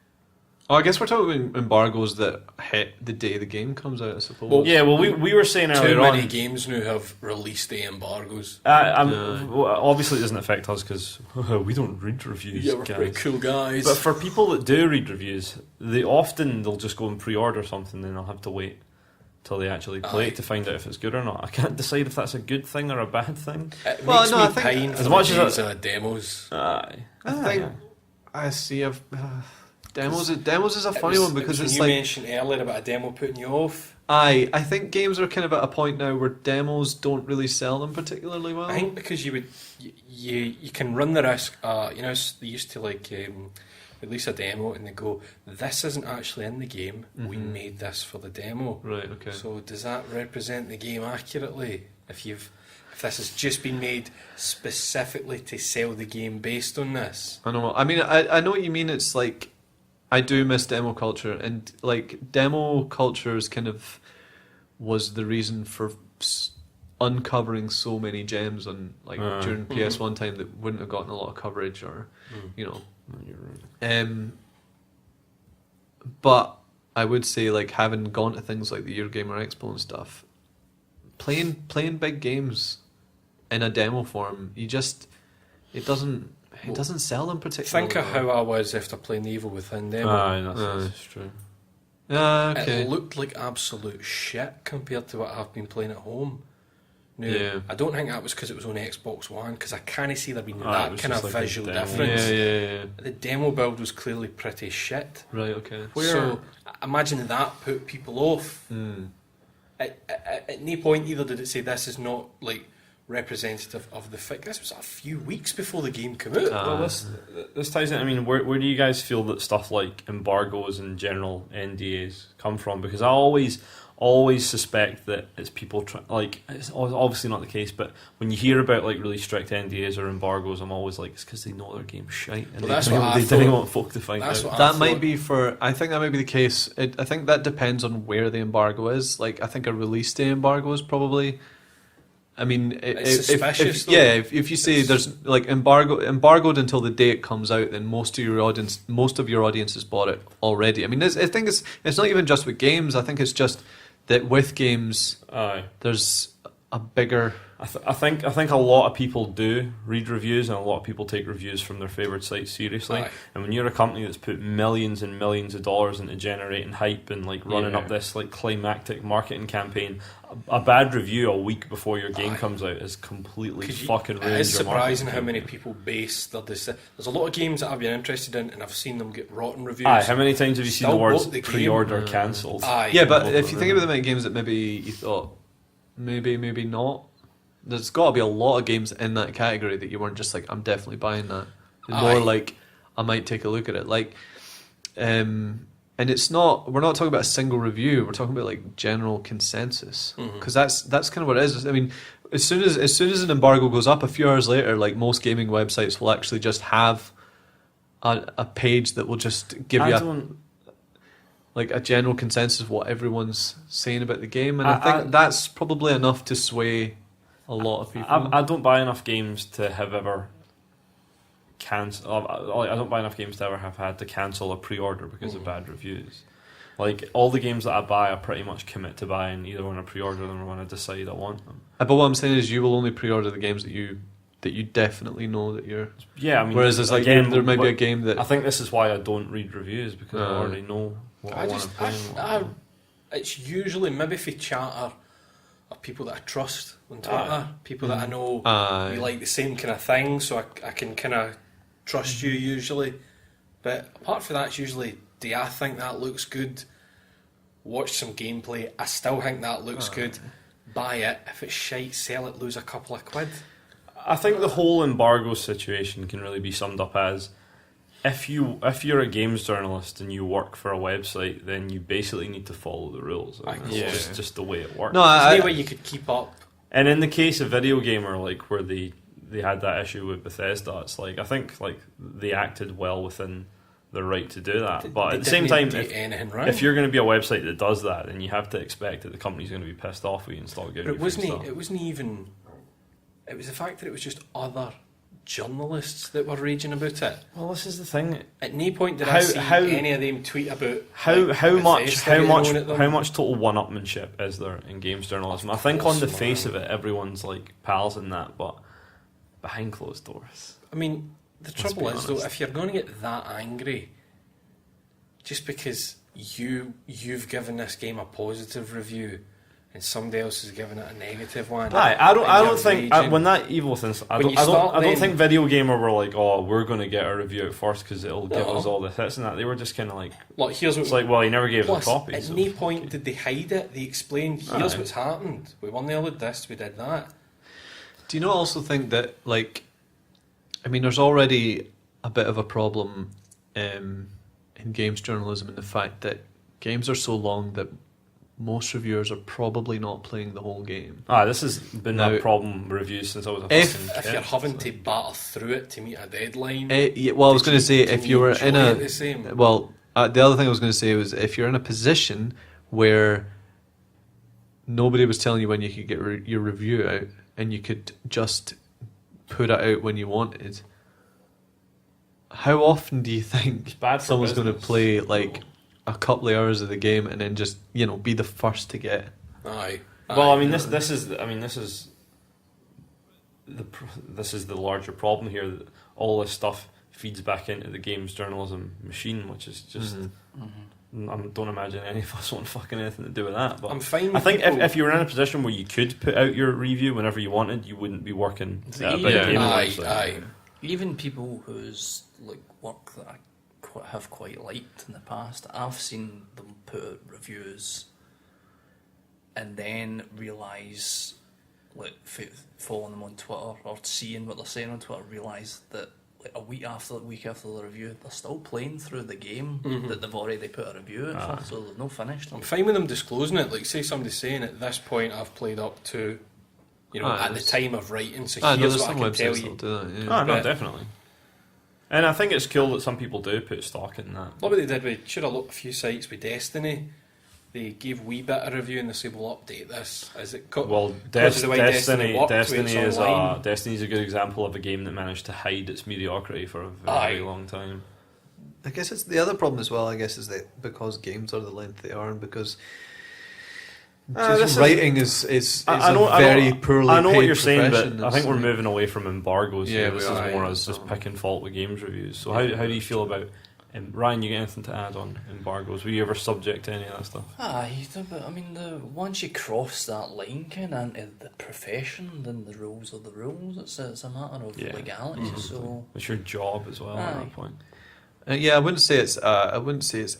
Oh, I guess we're talking about embargoes that hit the day the game comes out, I suppose. Well, Yeah, well, we were saying earlier Too many on. games now have release day embargoes. Well, obviously, it doesn't affect us because we don't read reviews. Yeah, we're guys. pretty cool guys. But for people that do read reviews, they'll just go and pre-order something, and they'll have to wait till they actually play it to find out if it's good or not. I can't decide if that's a good thing or a bad thing. It Well, makes no, me I think- pine as for much the as days of demos. Aye. I think I see. Demos is a funny It was- one because it was it's when you like mentioned earlier about a demo putting you off. I think games are kind of at a point now where demos don't really sell them particularly well. I think because you can run the risk. They used to release a demo and they go, "This isn't actually in the game. We made this for the demo." Right. Okay. So does that represent the game accurately? If this has just been made specifically to sell the game based on this? I know. I mean, I know what you mean. It's like I do miss demo culture, and like demo culture is kind of was the reason for uncovering so many gems on during PS1 time that wouldn't have gotten a lot of coverage, or you know. You're right. But I would say, like, having gone to things like the Eurogamer Expo and stuff, playing big games in a demo form, it doesn't sell them particularly. Think of how I was after playing the Evil Within demo. Aye, that's true. Okay. It looked like absolute shit compared to what I've been playing at home. Now, Yeah. I don't think that was because it was on Xbox One, because I can't see there being It that was kind of just like a visual demo. difference. Yeah. The demo build was clearly pretty shit. Right. Okay. So I imagine that put people off. At no point either did it say this is not like representative of the fic. This was a few weeks before the game came out. Well, this ties in. I mean, where do you guys feel that stuff like embargoes and general NDAs come from? Because I always suspect that it's people it's obviously not the case, but when you hear about like really strict NDAs or embargoes, I'm always like, it's because they know their game's shite and Well, they didn't want folk to find That's out. what That I might thought. be I think that might be the case. I think that depends on where the embargo is. Like, I think a release day embargo is probably. I mean, It's suspicious, though. if you say there's like embargoed until the day it comes out, then most of your audience has bought it already. I mean, I think it's not even just with games. I think it's just that with games, Aye. there's a bigger. I think a lot of people do read reviews, and a lot of people take reviews from their favourite sites seriously. Aye. And when you're a company that's put millions and millions of dollars into generating hype and like running up this like climactic marketing campaign, a bad review a week before your game comes out is completely fucking ruined. It is your surprising how marketing. many people base their decision. There's a lot of games that I've been interested in, and I've seen them get rotten reviews. Aye, how many times have you seen Still the words bought the game. pre-order cancelled? Aye. Yeah, but if you think about the amount of games that maybe you thought maybe not, there's got to be a lot of games in that category that you weren't just like, I'm definitely buying that. And more like, I might take a look at it. Like, and it's not. We're not talking about a single review. We're talking about like general consensus, because that's kind of what it is. I mean, as soon as an embargo goes up, a few hours later, like most gaming websites will actually just have a page that will just give you a general consensus of what everyone's saying about the game, and I think that's probably enough to sway a lot of people. I don't buy enough games to have ever I don't buy enough games to ever have had to cancel a pre-order because of bad reviews. Like, all the games that I buy, I pretty much commit to buying either when I pre-order them or when I decide I want them. But what I'm saying is, you will only pre-order the games that you definitely know that you're. Yeah, I mean, Whereas there's like again, there might be a game that I think this is why I don't read reviews, because I already know what I want to play. It's usually maybe for chatter of people that I trust on Twitter, people that I know you like the same kind of thing, so I can kind of trust you usually. But apart from that, it's usually, do I think that looks good? Watch some gameplay. I still think that looks good. Buy it. If it's shite, sell it. Lose a couple of quid. I think the whole embargo situation can really be summed up as, if you're a games journalist and you work for a website, then you basically need to follow the rules. It's just the way it works. No, There's no way you could keep up. And in the case of Video Gamer, like where they had that issue with Bethesda, it's like, I think like they acted well within their right to do that. But at the same time, if you're going to be a website that does that, then you have to expect that the company's going to be pissed off with you and start giving you free stuff. It wasn't even. It was the fact that it was just other journalists that were raging about it. Well, this is the thing. At no point did I see any of them tweet about how much total one-upmanship is there in games journalism? I think on the face of it, everyone's like pals in that, but behind closed doors. I mean, the trouble is though, if you're going to get that angry, just because you've given this game a positive review and somebody else has given it a negative one. I don't think when that evil thing. I don't think Video Gamer were like, oh, we're going to get a review out first because it'll give us all the hits and that. They were just kind of like, look, here's what. It's like, well, he never gave us a copy. At no point did they hide it. They explained, here's what's happened. We won the all of this. We did that. Do you not also think that, like, I mean, there's already a bit of a problem in games journalism in the fact that games are so long that most reviewers are probably not playing the whole game. This has been a problem with reviews since I was a fucking kid. If you're having to batter through it to meet a deadline... well, I was going to say, if you were in a... Well, the other thing I was going to say was, if you're in a position where nobody was telling you when you could get your review out and you could just put it out when you wanted, how often do you think someone's going to play, like, a couple of hours of the game and then just, be the first to get it? Well, I mean, this is the larger problem here, that all this stuff feeds back into the games journalism machine, which is just I don't imagine any of us want fucking anything to do with that. But I'm fine. I think if you were in a position where you could put out your review whenever you wanted, you wouldn't be working at a big game website. Even people whose work that I have quite liked in the past, I've seen them put out reviews and then realise, following them on Twitter or seeing what they're saying on Twitter, realise that a week after the review, they're still playing through the game that they've already put a review out for, so they've not finished them. I'm fine with them disclosing it. Like, say somebody's saying, at this point I've played up to, at the time of writing, so here's what I can tell you. No, definitely. And I think it's cool that some people do put stock in that. Look what they did with, should have looked a few sites with Destiny. They gave a wee bit of review and they say, we'll update this. Destiny's a good example of a game that managed to hide its mediocrity for a very long time. I guess it's the other problem as well, is that because games are the length they are, and because writing is very poorly paid. I know what you're saying, profession. but I think we're moving away from embargoes here. This is more as just picking fault with games reviews. So how do you feel about... Ryan, you got anything to add on embargoes? Were you ever subject to any of that stuff? But I mean, once you cross that line kind of into the profession, then the rules are the rules. It's a matter of legality. So it's your job as well at that point. I wouldn't say it's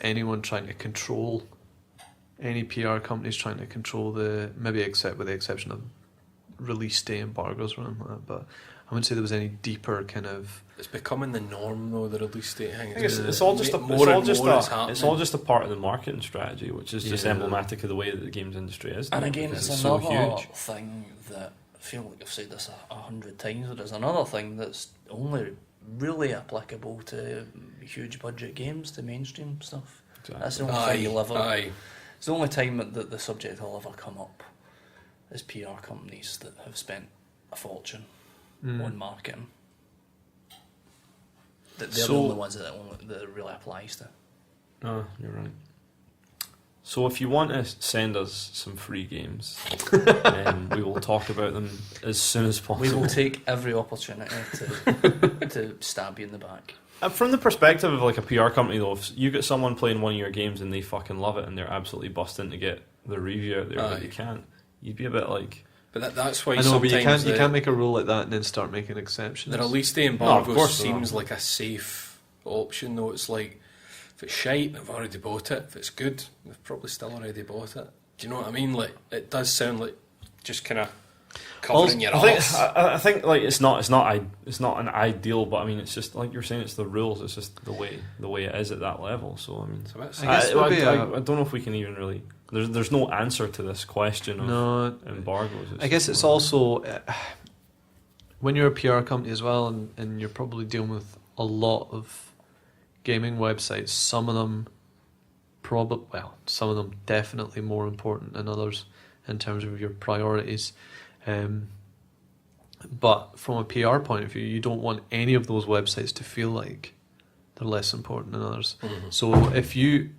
anyone trying to control, any PR companies trying to control except with the exception of release day embargoes or anything like that. But I wouldn't say there was any deeper kind of... It's becoming the norm though, the release date thing. It's all just a part of the marketing strategy, which is just emblematic of the way that the games industry is. And again, it's another thing that, I feel like I've said this 100 times, but there's another thing that's only really applicable to huge budget games, to mainstream stuff. Exactly. That's the only thing you'll ever... It's the only time that the subject will ever come up is PR companies that have spent a fortune on marketing. They're the only ones that it really applies to. Oh, you're right. So if you want to send us some free games, we will talk about them as soon as possible. We will take every opportunity to stab you in the back. From the perspective of like a PR company though, if you get someone playing one of your games and they fucking love it and they're absolutely busting to get the review out there, but you can't, you'd be a bit like... But that's why but you can't make a rule like that and then start making exceptions. The release day embargo seems like a safe option, though. It's like, if it's shite, they've already bought it. If it's good, they've probably still already bought it. Do you know what I mean? Like, it does sound like just kind of covering your ass. I think like it's not an ideal, but I mean it's just like you're saying, it's the rules. It's just the way it is at that level. So I mean, I don't know if we can even really. There's no answer to this question of embargoes. I guess it's also when you're a PR company as well, and you're probably dealing with a lot of gaming websites. Some of them definitely more important than others in terms of your priorities. But from a PR point of view, you don't want any of those websites to feel like they're less important than others. So if you,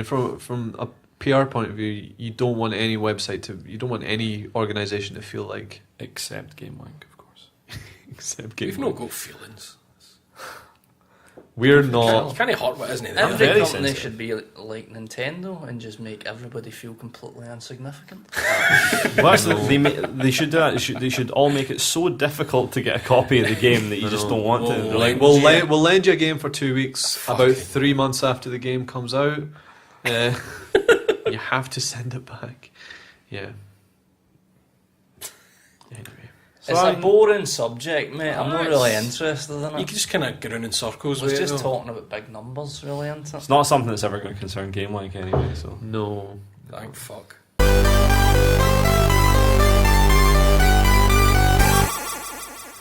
from a PR point of view, you don't want any you don't want any organisation to feel like, Except Gamewank, of course. except We've Gamewank. not got feelings. We're You not. can't hurt what isn't it? Every very company sensitive. should be like Nintendo and just make everybody feel completely insignificant. Well, actually, they should do that. They should all make it so difficult to get a copy of the game that you just don't want to. Whoa. They're like, We'll lend you a game for 2 weeks. About 3 months after the game comes out, you have to send it back. Yeah. Anyway. It's a boring subject, mate. I'm not really interested in You it. can just kind of go around in circles I was with just it. talking about big numbers, really, isn't it? it's not something that's ever going to concern Gamewank anyway. So No. Thank fuck.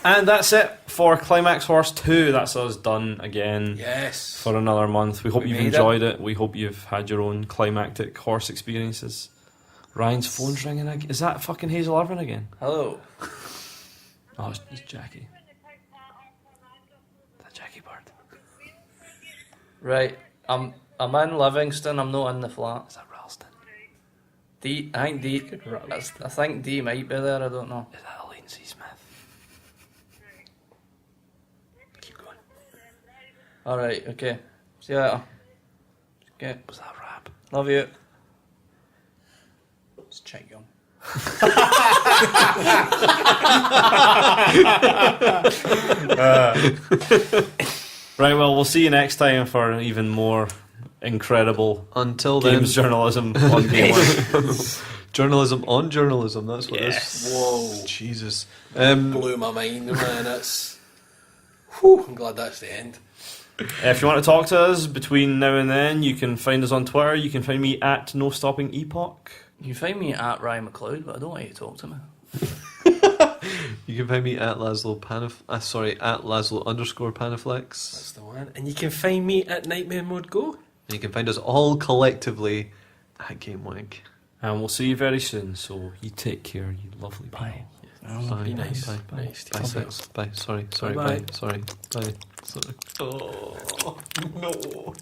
And that's it for Climax Horse 2. That's us done again Yes. for another month. We hope We you've made enjoyed it. We hope you've had your own climactic horse experiences. Ryan's phone's ringing again. Is that fucking Hazel Irvin again? Hello. Oh, it's Jackie. That Jackie Bird. Right. I'm in Livingston. I'm not in the flat. Is that Ralston? I think D might be there. I don't know. Is that Elaine C. Smith? Keep going. All right. Okay. See you later. Okay. Was that rap? Love you. It's Chick Young. Right, well, we'll see you next time for even more incredible Until games then, journalism on Gamewank. journalism on journalism. That's what this. Whoa. Jesus. Blew my mind, man. That's. Whew, I'm glad that's the end. If you want to talk to us between now and then, you can find us on Twitter. You can find me at No Stopping Epoch. You can find me at Ryan McLeod, but I don't want you to talk to me. You can find me at Laszlo at Laszlo _Panaflex. That's the one. And you can find me at Nightmare Mode Go. And you can find us all collectively at Gamewank. And we'll see you very soon. So you take care, you lovely people. Bye. Be nice. Bye. Bye. Nice. Bye. Sex. Bye. Sorry. Bye. Bye. Sorry. Bye. Sorry. Oh no.